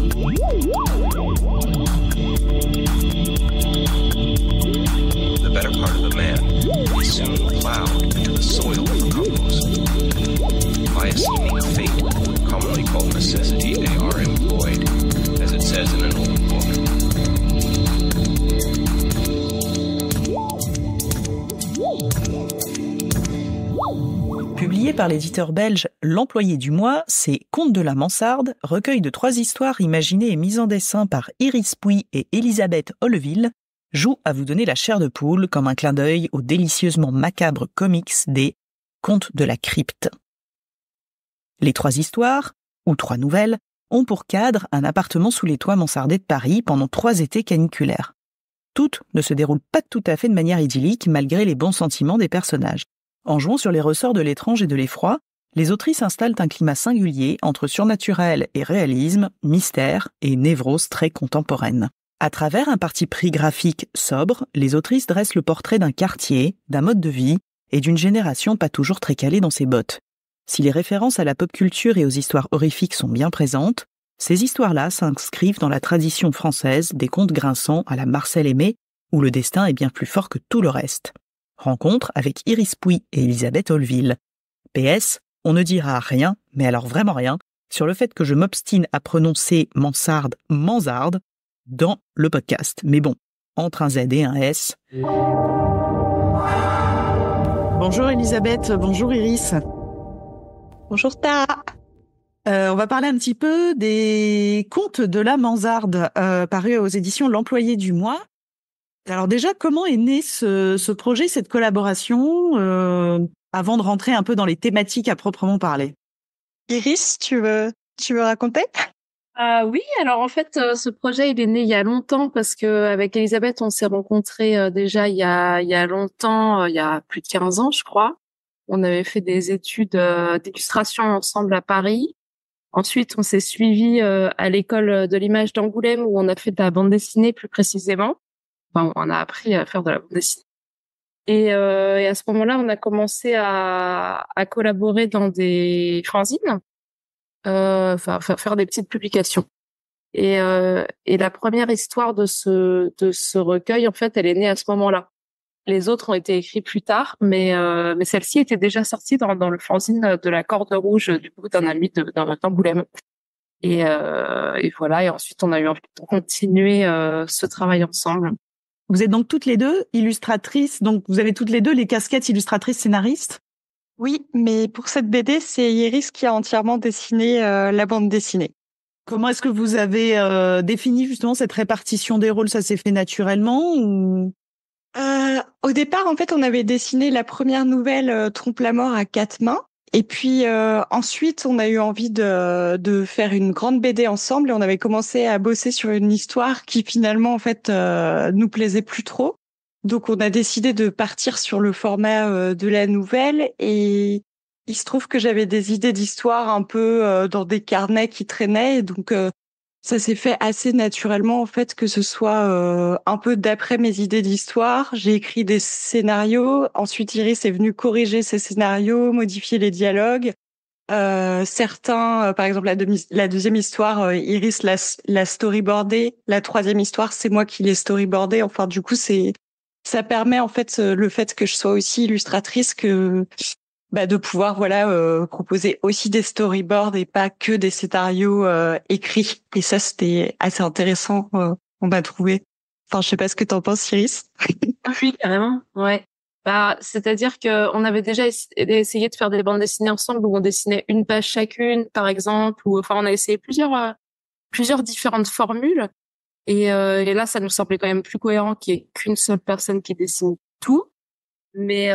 The better part of a man is soon plowed into the soil for compost. By a seeming fate, commonly called necessity, they are employed, as it says in an old book. Publié par l'éditeur belge L'Employé du mois, c'est Contes de la mansarde, recueil de 3 histoires imaginées et mises en dessin par Iris Pouy et Elisabeth Holleville, joue à vous donner la chair de poule comme un clin d'œil aux délicieusement macabres comics des Contes de la crypte. Les 3 histoires, ou 3 nouvelles, ont pour cadre un appartement sous les toits mansardés de Paris pendant 3 étés caniculaires. Toutes ne se déroulent pas tout à fait de manière idyllique malgré les bons sentiments des personnages. En jouant sur les ressorts de l'étrange et de l'effroi, les autrices installent un climat singulier entre surnaturel et réalisme, mystère et névrose très contemporaine. À travers un parti pris graphique sobre, les autrices dressent le portrait d'un quartier, d'un mode de vie et d'une génération pas toujours très calée dans ses bottes. Si les références à la pop culture et aux histoires horrifiques sont bien présentes, ces histoires-là s'inscrivent dans la tradition française des contes grinçants à la Marcel Aimé, où le destin est bien plus fort que tout le reste. Rencontre avec Iris Pouy et Elisabeth Holleville. PS, on ne dira rien, mais alors vraiment rien, sur le fait que je m'obstine à prononcer mansarde, mansarde, dans le podcast. Mais bon, entre un Z et un S. Bonjour Elisabeth, bonjour Iris. Bonjour Tara. On va parler un petit peu des contes de la mansarde, parus aux éditions L'Employé du mois. Alors déjà, comment est né ce projet, cette collaboration, avant de rentrer un peu dans les thématiques à proprement parler? Iris, tu veux raconter? Oui, alors en fait, ce projet il est né il y a longtemps parce que avec Elisabeth, on s'est rencontrés déjà il y a longtemps, il y a plus de 15 ans, je crois. On avait fait des études d'illustration ensemble à Paris. Ensuite, on s'est suivis à l'école de l'image d'Angoulême où on a fait de la bande dessinée plus précisément. Enfin, on a appris à faire de la bande dessinée. Et à ce moment-là, on a commencé à collaborer dans des fanzines, faire des petites publications. Et la première histoire de ce recueil, en fait, elle est née à ce moment-là. Les autres ont été écrits plus tard, mais celle-ci était déjà sortie dans le fanzine de la Corde Rouge du coup d'un ami d'Angoulême. Et voilà. Et ensuite, on a eu envie de continuer ce travail ensemble. Vous êtes donc toutes les deux illustratrices, donc vous avez toutes les deux les casquettes illustratrices scénaristes? Oui, mais pour cette BD, c'est Iris qui a entièrement dessiné la bande dessinée. Comment est-ce que vous avez défini justement cette répartition des rôles? Ça s'est fait naturellement ou... Au départ, en fait, on avait dessiné la première nouvelle Trompe la mort à 4 mains. Et puis ensuite, on a eu envie de faire une grande BD ensemble et on avait commencé à bosser sur une histoire qui finalement en fait nous plaisait plus trop. Donc on a décidé de partir sur le format de la nouvelle et il se trouve que j'avais des idées d'histoire un peu dans des carnets qui traînaient et donc ça s'est fait assez naturellement en fait que ce soit un peu d'après mes idées d'histoire. J'ai écrit des scénarios. Ensuite, Iris est venue corriger ces scénarios, modifier les dialogues. Certains, par exemple la deuxième histoire, Iris l'a storyboardé. La troisième histoire, c'est moi qui l'ai storyboardé. Enfin, du coup, ça permet en fait le fait que je sois aussi illustratrice que de pouvoir proposer aussi des storyboards et pas que des scénarios écrits. Et ça, c'était assez intéressant, on m'a trouvé. Enfin, je sais pas ce que t'en penses, Iris. Oui, carrément. Ouais. C'est-à-dire que on avait déjà essayé de faire des bandes dessinées ensemble où on dessinait une page chacune, par exemple, ou enfin on a essayé plusieurs différentes formules. Et là, ça nous semblait quand même plus cohérent qu'il y ait qu'une seule personne qui dessine tout. Mais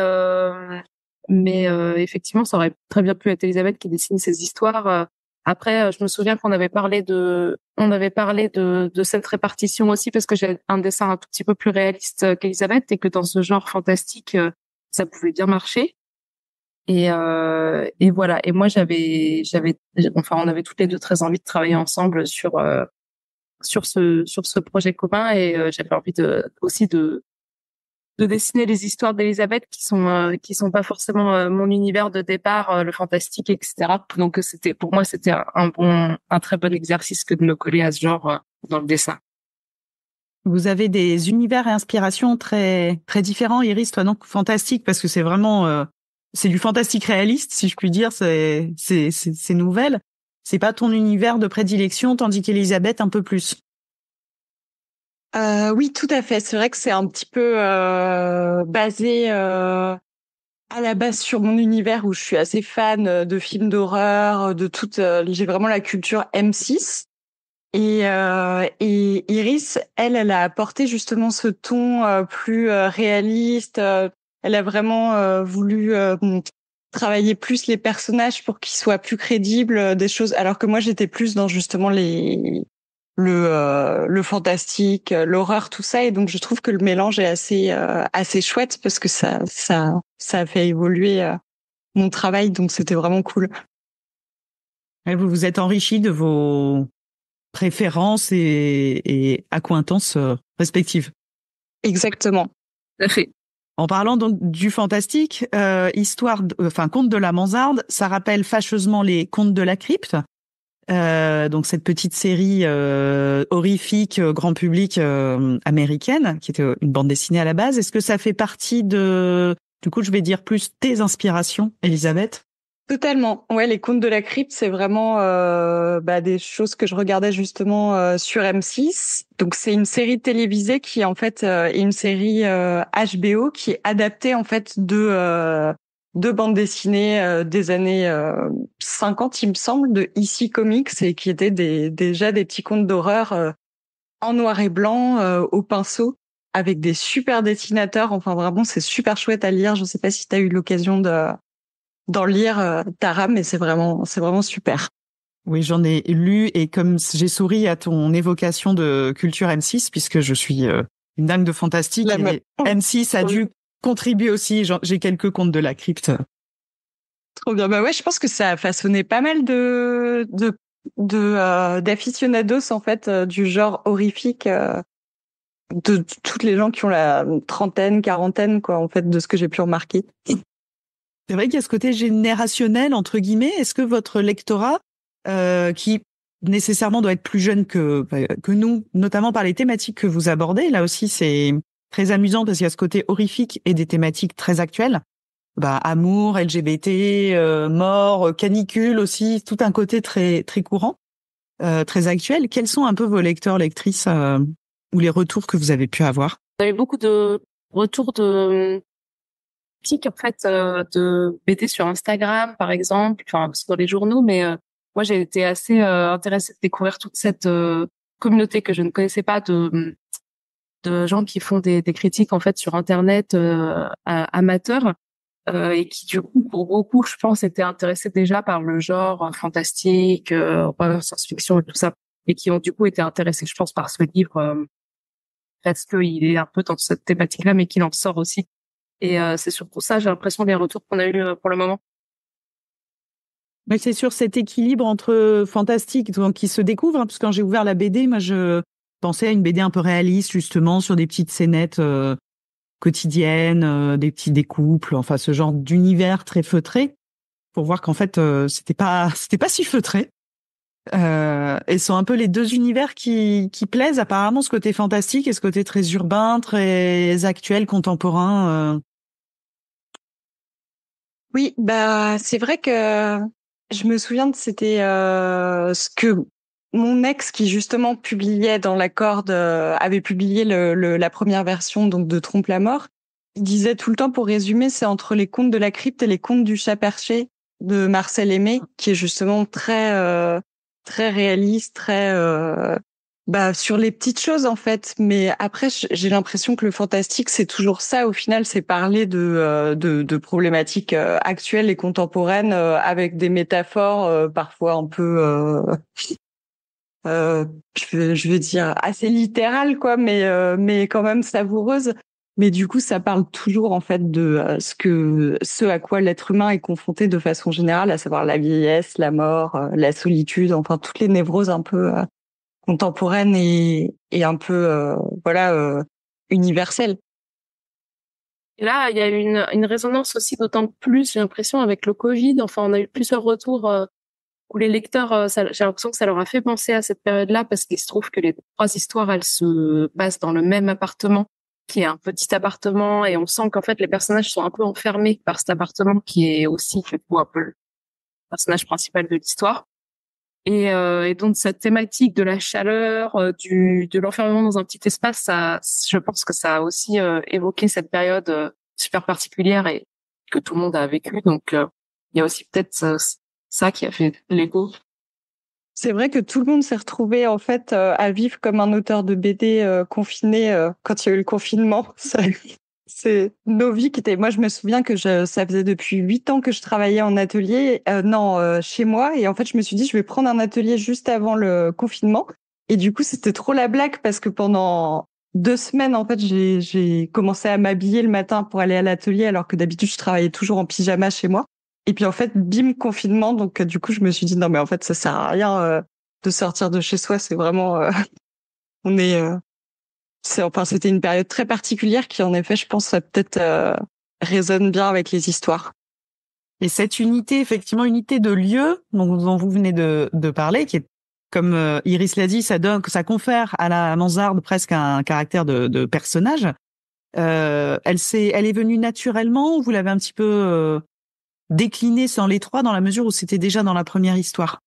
effectivement, ça aurait très bien pu être Elisabeth qui dessine ces histoires. Après, je me souviens qu'on avait parlé de cette répartition aussi parce que j'ai un dessin un tout petit peu plus réaliste qu'Elisabeth et que dans ce genre fantastique, ça pouvait bien marcher. Et voilà. Et moi, on avait toutes les deux très envie de travailler ensemble sur ce projet commun et j'avais envie aussi de de dessiner les histoires d'Elisabeth qui sont pas forcément mon univers de départ, le fantastique, etc. Donc pour moi c'était un très bon exercice que de me coller à ce genre dans le dessin. Vous avez des univers et inspirations très très différents, Iris, toi, donc fantastique, parce que c'est vraiment c'est du fantastique réaliste, si je puis dire, c'est nouvelle. C'est pas ton univers de prédilection, tandis qu'Elisabeth un peu plus. Oui, tout à fait. C'est vrai que c'est un petit peu basé à la base sur mon univers où je suis assez fan de films d'horreur, de toute. J'ai vraiment la culture M6. Et Iris, elle a apporté justement ce ton plus réaliste. Elle a vraiment voulu travailler plus les personnages pour qu'ils soient plus crédibles, des choses. Alors que moi, j'étais plus dans justement le fantastique, l'horreur, tout ça. Et donc, je trouve que le mélange est assez chouette parce que ça a fait évoluer mon travail. Donc, c'était vraiment cool. Et vous vous êtes enrichi de vos préférences et accointances respectives. Exactement. Tout à fait. En parlant donc du fantastique, Contes de la Mansarde, ça rappelle fâcheusement les Contes de la Crypte. Donc cette petite série horrifique grand public américaine, qui était une bande dessinée à la base. Est-ce que ça fait partie du coup, je vais dire plus tes inspirations, Elisabeth? Totalement. Ouais, les Contes de la Crypte, c'est vraiment des choses que je regardais justement sur M6. Donc c'est une série télévisée qui en fait est une série HBO qui est adaptée en fait de bandes dessinées des années 50, il me semble, de EC Comics et qui étaient déjà des petits contes d'horreur en noir et blanc au pinceau avec des super dessinateurs. Enfin vraiment, c'est super chouette à lire. Je sais pas si tu as eu l'occasion d'en lire, Tara, mais c'est vraiment super. Oui, j'en ai lu et comme j'ai souri à ton évocation de culture M6, puisque je suis une dingue de fantastique, et M6 a dû contribuer aussi. J'ai quelques contes de la crypte. Trop bien. Bah ouais, je pense que ça a façonné pas mal d'aficionados en fait du genre horrifique, de toutes les gens qui ont la trentaine, quarantaine quoi en fait de ce que j'ai pu remarquer. C'est vrai qu'il y a ce côté générationnel entre guillemets. Est-ce que votre lectorat qui nécessairement doit être plus jeune que nous, notamment par les thématiques que vous abordez. Là aussi, c'est très amusant parce qu'il y a ce côté horrifique et des thématiques très actuelles. Amour, LGBT, mort, canicule aussi, tout un côté très très courant, très actuel. Quels sont un peu vos lecteurs, lectrices ou les retours que vous avez pu avoir? On a eu beaucoup de retours de en fait de BD sur Instagram par exemple, enfin dans les journaux, mais moi j'ai été assez intéressée de découvrir toute cette communauté que je ne connaissais pas de gens qui font des critiques en fait sur internet amateurs et qui du coup pour beaucoup je pense étaient intéressés déjà par le genre fantastique, science-fiction et tout ça, et qui ont du coup été intéressés je pense par ce livre parce qu'il est un peu dans cette thématique-là mais qu'il en sort aussi. Et c'est surtout ça, j'ai l'impression, les retours qu'on a eu pour le moment. Mais c'est sur cet équilibre entre fantastique, donc qui se découvre, parce que quand j'ai ouvert la BD, moi je pensais à une BD un peu réaliste, justement, sur des petites scénettes quotidiennes, des couples, enfin ce genre d'univers très feutré, pour voir qu'en fait c'était pas si feutré. Et sont un peu les deux univers qui plaisent apparemment, ce côté fantastique et ce côté très urbain, très actuel, contemporain. Oui, c'est vrai que je me souviens de c'était ce que mon ex qui justement publiait dans la corde avait publié la première version donc de Trompe la mort. Il disait tout le temps pour résumer, c'est entre les contes de la crypte et les contes du chat perché de Marcel Aimé, qui est justement très réaliste, très sur les petites choses en fait. Mais après, j'ai l'impression que le fantastique, c'est toujours ça. Au final, c'est parler de problématiques actuelles et contemporaines avec des métaphores parfois un peu, je vais dire assez littérales quoi, mais quand même savoureuses. Mais du coup, ça parle toujours en fait de ce à quoi l'être humain est confronté de façon générale, à savoir la vieillesse, la mort, la solitude, enfin toutes les névroses un peu contemporaine et un peu universelle. Et là, il y a eu une résonance aussi d'autant plus, j'ai l'impression, avec le Covid. Enfin, on a eu plusieurs retours où les lecteurs, j'ai l'impression que ça leur a fait penser à cette période-là parce qu'il se trouve que les trois histoires, elles se passent dans le même appartement, qui est un petit appartement, et on sent qu'en fait les personnages sont un peu enfermés par cet appartement qui est aussi du coup un peu le personnage principal de l'histoire. Et donc cette thématique de la chaleur, de l'enfermement dans un petit espace, ça, je pense que ça a aussi évoqué cette période super particulière et que tout le monde a vécu. Donc il y a aussi peut-être ça qui a fait l'écho. C'est vrai que tout le monde s'est retrouvé en fait à vivre comme un auteur de BD confiné quand il y a eu le confinement. C'est nos vies qui étaient. Moi, je me souviens que ça faisait depuis 8 ans que je travaillais en atelier, chez moi, et en fait, je me suis dit, je vais prendre un atelier juste avant le confinement. Et du coup, c'était trop la blague parce que pendant 2 semaines, en fait, j'ai commencé à m'habiller le matin pour aller à l'atelier, alors que d'habitude, je travaillais toujours en pyjama chez moi. Et puis en fait, bim, confinement. Donc du coup, je me suis dit non, mais en fait, ça sert à rien de sortir de chez soi. C'est vraiment, on est. C'était une période très particulière qui, en effet, je pense, peut-être résonne bien avec les histoires. Et cette unité, effectivement, unité de lieu dont vous venez de parler, qui est, comme Iris l'a dit, ça confère à la mansarde presque un caractère de personnage. Elle est venue naturellement ou vous l'avez un petit peu déclinée sans les trois dans la mesure où c'était déjà dans la première histoire?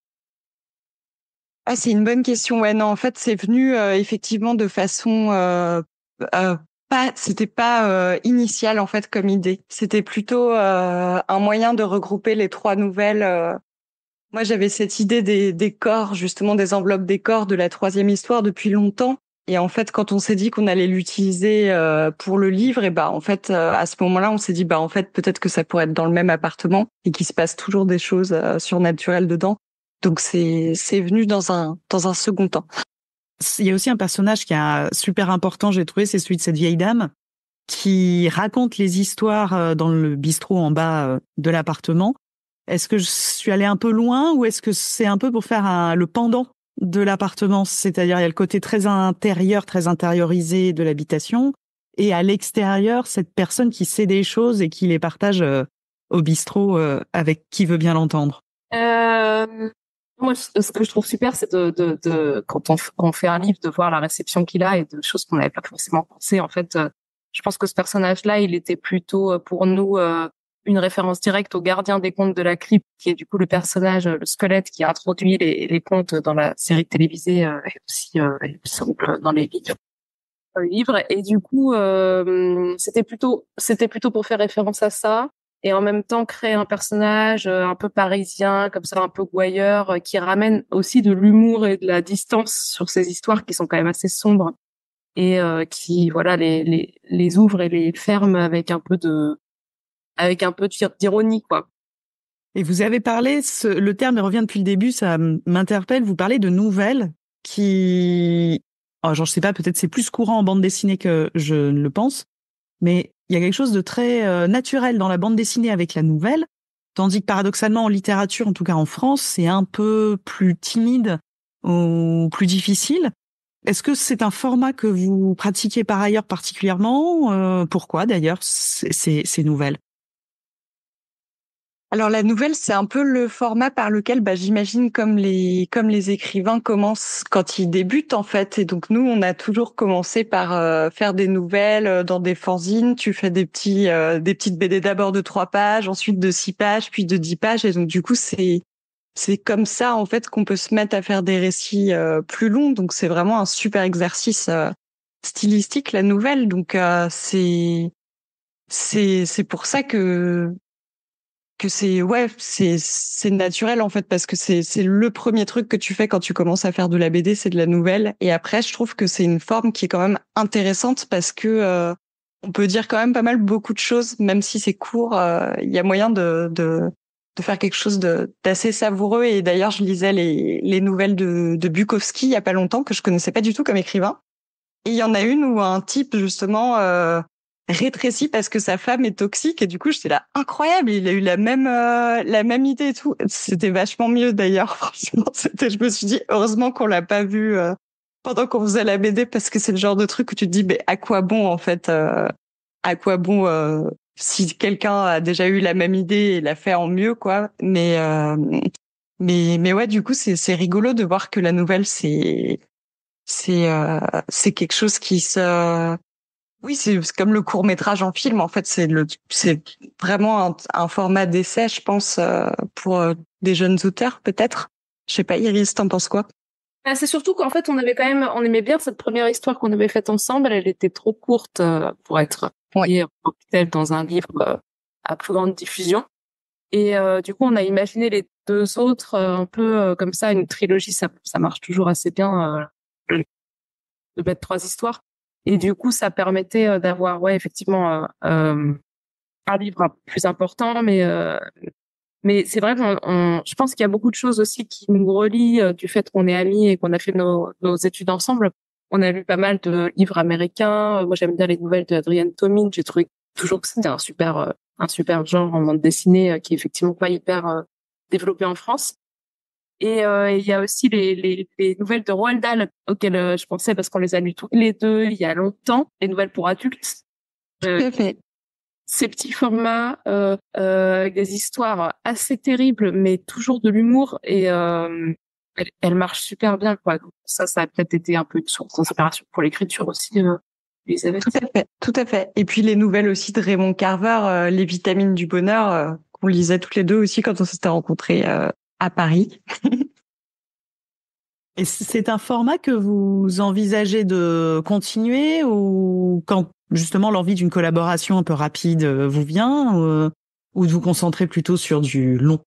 Ah, c'est une bonne question. Ouais, non, en fait, c'est venu effectivement de façon c'était pas initial en fait comme idée. C'était plutôt un moyen de regrouper les trois nouvelles. Moi, j'avais cette idée des corps, justement des enveloppes des corps de la troisième histoire depuis longtemps. Et en fait, quand on s'est dit qu'on allait l'utiliser pour le livre, et en fait, à ce moment-là, on s'est dit en fait, peut-être que ça pourrait être dans le même appartement et qu'il se passe toujours des choses surnaturelles dedans. Donc c'est venu dans un second temps. Il y a aussi un personnage qui est super important, j'ai trouvé, c'est celui de cette vieille dame qui raconte les histoires dans le bistrot en bas de l'appartement. Est-ce que je suis allée un peu loin ou est-ce que c'est un peu pour faire le pendant de l'appartement? C'est-à-dire, il y a le côté très intérieur, très intériorisé de l'habitation, et à l'extérieur, cette personne qui sait des choses et qui les partage au bistrot avec qui veut bien l'entendre. Moi, ce que je trouve super, c'est quand on fait un livre, de voir la réception qu'il a et de choses qu'on n'avait pas forcément pensé. En fait, je pense que ce personnage-là, il était plutôt pour nous une référence directe au gardien des contes de la crypte, qui est du coup le personnage, le squelette qui a introduit les contes dans la série télévisée et aussi il me semble, dans les livres. Et du coup, c'était plutôt pour faire référence à ça. Et en même temps créer un personnage un peu parisien, comme ça, un peu gouailleur, qui ramène aussi de l'humour et de la distance sur ces histoires qui sont quand même assez sombres et qui voilà les ouvre et les ferme avec un peu d'ironie, quoi. Et vous avez parlé, le terme il revient depuis le début, ça m'interpelle, vous parlez de nouvelles qui, je sais pas, peut-être c'est plus courant en bande dessinée que je ne le pense, mais il y a quelque chose de très naturel dans la bande dessinée avec la nouvelle, tandis que paradoxalement en littérature, en tout cas en France, c'est un peu plus timide ou plus difficile. Est-ce que c'est un format que vous pratiquez par ailleurs particulièrement? Pourquoi d'ailleurs ces nouvelles? Alors la nouvelle, c'est un peu le format par lequel, j'imagine, comme les écrivains commencent quand ils débutent en fait. Et donc nous, on a toujours commencé par faire des nouvelles dans des fanzines. Tu fais des petites BD d'abord de 3 pages, ensuite de 6 pages, puis de 10 pages. Et donc du coup, c'est comme ça en fait qu'on peut se mettre à faire des récits plus longs. Donc c'est vraiment un super exercice stylistique, la nouvelle. Donc c'est pour ça que c'est naturel en fait, parce que c'est le premier truc que tu fais quand tu commences à faire de la BD, c'est de la nouvelle. Et après, je trouve que c'est une forme qui est quand même intéressante parce que on peut dire quand même pas mal beaucoup de choses, même si c'est court. Il y a moyen de faire quelque chose d'assez savoureux. Et d'ailleurs, je lisais les nouvelles de Bukowski il y a pas longtemps, que je connaissais pas du tout comme écrivain. Et il y en a une où un type justement rétréci parce que sa femme est toxique, et du coup j'étais là, incroyable, il a eu la même idée et tout. C'était vachement mieux d'ailleurs, franchement. Je me suis dit heureusement qu'on l'a pas vu pendant qu'on faisait la BD, parce que c'est le genre de truc où tu te dis à quoi bon en fait à quoi bon si quelqu'un a déjà eu la même idée et l'a fait en mieux, quoi. Mais ouais, du coup, c'est rigolo de voir que la nouvelle, c'est quelque chose qui se... Oui, c'est comme le court-métrage en film. En fait, c'est vraiment un format d'essai, je pense, pour des jeunes auteurs, peut-être. Je sais pas, Iris, t'en penses quoi? C'est surtout qu'en fait, on aimait bien cette première histoire qu'on avait faite ensemble. Elle était trop courte pour être publiée en tant que telle dans un livre à plus grande diffusion. Et du coup, on a imaginé les deux autres un peu comme ça, une trilogie. Ça marche toujours assez bien de mettre 3 histoires. Et du coup, ça permettait d'avoir, ouais, effectivement, un livre un peu plus important, mais c'est vrai je pense qu'il y a beaucoup de choses aussi qui nous relient du fait qu'on est amis et qu'on a fait nos études ensemble. On a lu pas mal de livres américains. Moi, j'aime bien les nouvelles de Adrienne Tomine. J'ai trouvé toujours que c'était un super genre en bande dessinée qui est effectivement pas hyper développé en France. Et il y a aussi les nouvelles de Roald Dahl auxquelles je pensais parce qu'on les a lues toutes les deux il y a longtemps. Les nouvelles pour adultes. Tout à fait. Ces petits formats avec des histoires assez terribles, mais toujours de l'humour et elle marche super bien, quoi. Donc ça a peut-être été un peu de source d'inspiration pour l'écriture aussi, Elisabeth. Tout à fait, tout à fait. Et puis les nouvelles aussi de Raymond Carver, Les vitamines du bonheur, qu'on lisait toutes les deux aussi quand on s'était rencontrés à Paris. Et c'est un format que vous envisagez de continuer ou quand justement l'envie d'une collaboration un peu rapide vous vient ou de vous concentrer plutôt sur du long?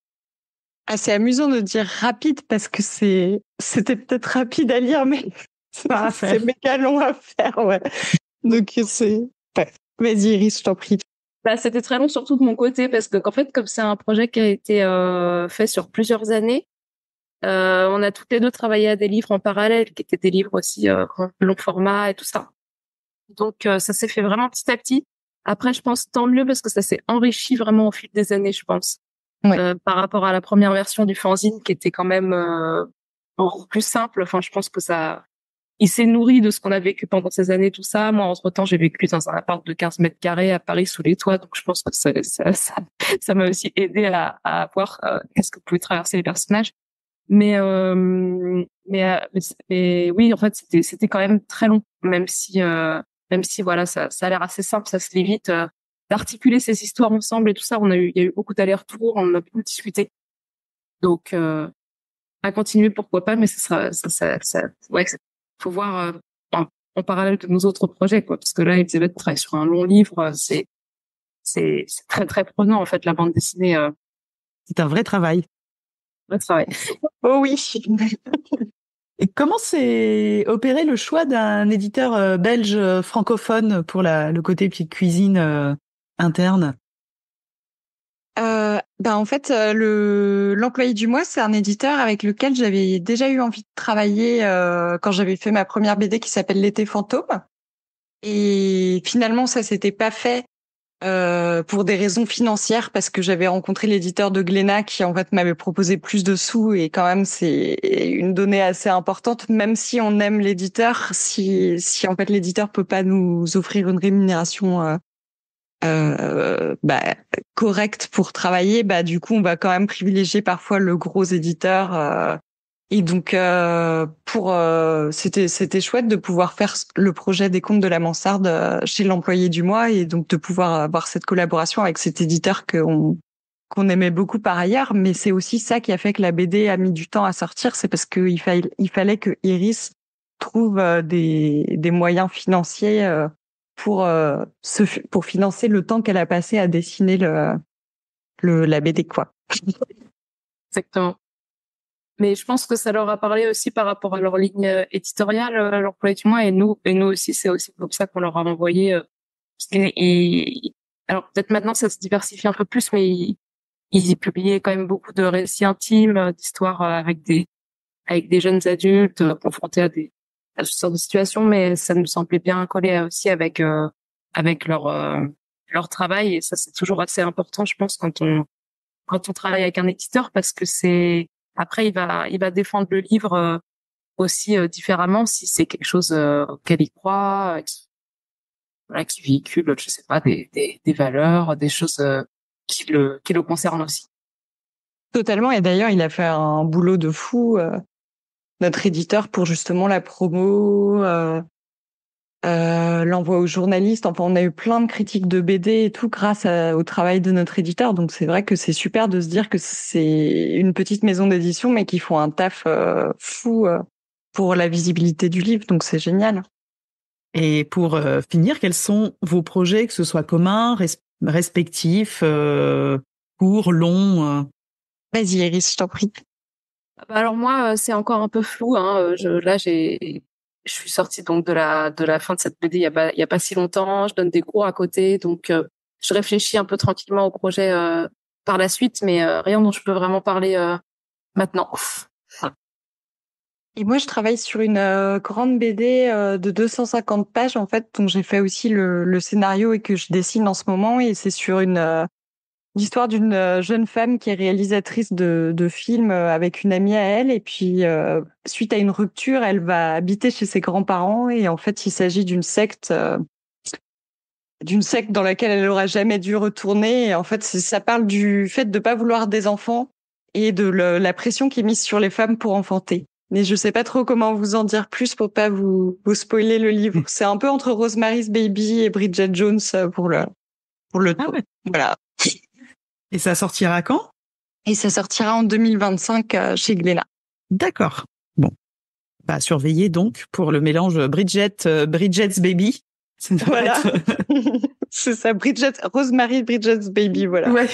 Ah, c'est amusant de dire rapide parce que c'était peut-être rapide à lire, mais c'est méga long à faire, ouais. Donc ouais. Vas-y, Iris, je t'en prie. Bah, c'était très long surtout de mon côté parce que qu'en fait, comme c'est un projet qui a été fait sur plusieurs années, on a toutes les deux travaillé à des livres en parallèle, qui étaient des livres aussi long format et tout ça. Donc ça s'est fait vraiment petit à petit. Après, je pense tant mieux parce que ça s'est enrichi vraiment au fil des années, je pense. Ouais. Par rapport à la première version du fanzine qui était quand même beaucoup plus simple. Enfin, je pense que il s'est nourri de ce qu'on a vécu pendant ces années, tout ça. Moi, entre-temps, j'ai vécu dans un appart de 15 mètres carrés à Paris sous les toits. Donc, je pense que ça m'a aussi aidé à voir qu'est-ce que pouvaient traverser les personnages. Mais oui, en fait, c'était quand même très long, même si voilà, ça a l'air assez simple, ça se lit vite. D'articuler ces histoires ensemble et tout ça, il y a eu beaucoup d'allers-retours, on a beaucoup discuté. Donc, à continuer, pourquoi pas, mais ouais, faut voir en parallèle de nos autres projets, quoi, parce que là, Elisabeth travaille sur un long livre, c'est très très prenant en fait la bande dessinée. C'est un vrai travail. Vrai travail. Oh oui. Et comment s'est opéré le choix d'un éditeur belge francophone pour le côté petite cuisine interne? En fait, l'employé du mois, c'est un éditeur avec lequel j'avais déjà eu envie de travailler quand j'avais fait ma première BD qui s'appelle L'été fantôme. Et finalement, ça s'était pas fait pour des raisons financières parce que j'avais rencontré l'éditeur de Glénat qui en fait m'avait proposé plus de sous et quand même c'est une donnée assez importante. Même si on aime l'éditeur, si en fait l'éditeur peut pas nous offrir une rémunération correcte pour travailler, du coup on va quand même privilégier parfois le gros éditeur. Et donc c'était chouette de pouvoir faire le projet des Contes de la Mansarde chez l'employé du mois et donc de pouvoir avoir cette collaboration avec cet éditeur qu'on aimait beaucoup par ailleurs. Mais c'est aussi ça qui a fait que la BD a mis du temps à sortir, c'est parce qu'il fallait que Iris trouve des moyens financiers pour financer le temps qu'elle a passé à dessiner la BD, quoi. Exactement. Mais je pense que ça leur a parlé aussi par rapport à leur ligne éditoriale, l'employé du mois, et nous aussi, c'est aussi comme ça qu'on leur a envoyé. Alors peut-être maintenant ça se diversifie un peu plus, mais ils y publiaient quand même beaucoup de récits intimes, d'histoires avec des jeunes adultes confrontés à toutes sortes de situations, mais ça nous semblait bien coller aussi avec leur travail, et ça c'est toujours assez important, je pense, quand on travaille avec un éditeur, parce que après il va défendre le livre aussi différemment si c'est quelque chose auquel il croit, voilà, qui véhicule, je sais pas, des valeurs, des choses qui le concernent aussi. Totalement. Et d'ailleurs, il a fait un boulot de fou, notre éditeur, pour justement la promo, l'envoi aux journalistes. Enfin, on a eu plein de critiques de BD et tout grâce au travail de notre éditeur. Donc, c'est vrai que c'est super de se dire que c'est une petite maison d'édition, mais qui font un taf fou pour la visibilité du livre. Donc, c'est génial. Et pour finir, quels sont vos projets, que ce soit communs, respectifs, courts, longs Vas-y, Iris, je t'en prie. Alors moi, c'est encore un peu flou. Hein. Je suis sortie donc de la fin de cette BD il y a pas si longtemps. Je donne des cours à côté, donc je réfléchis un peu tranquillement au projet par la suite, mais rien dont je peux vraiment parler maintenant. Et moi, je travaille sur une grande BD de 250 pages, en fait, dont j'ai fait aussi le scénario et que je dessine en ce moment. Et c'est sur l'histoire d'une jeune femme qui est réalisatrice de films avec une amie à elle. Et puis, suite à une rupture, elle va habiter chez ses grands-parents. Et en fait, il s'agit d'une secte dans laquelle elle n'aura jamais dû retourner. Et en fait, ça parle du fait de pas vouloir des enfants et de la pression qui est mise sur les femmes pour enfanter. Mais je sais pas trop comment vous en dire plus pour pas vous spoiler le livre. C'est un peu entre Rosemary's Baby et Bridget Jones pour le Ah ouais. Voilà. Et ça sortira quand? Et ça sortira en 2025 chez Glénat. D'accord. Bon. Bah, surveillez donc pour le mélange Bridget's Baby. Voilà. C'est ça, Rosemary Bridget's Baby, voilà. Ouais.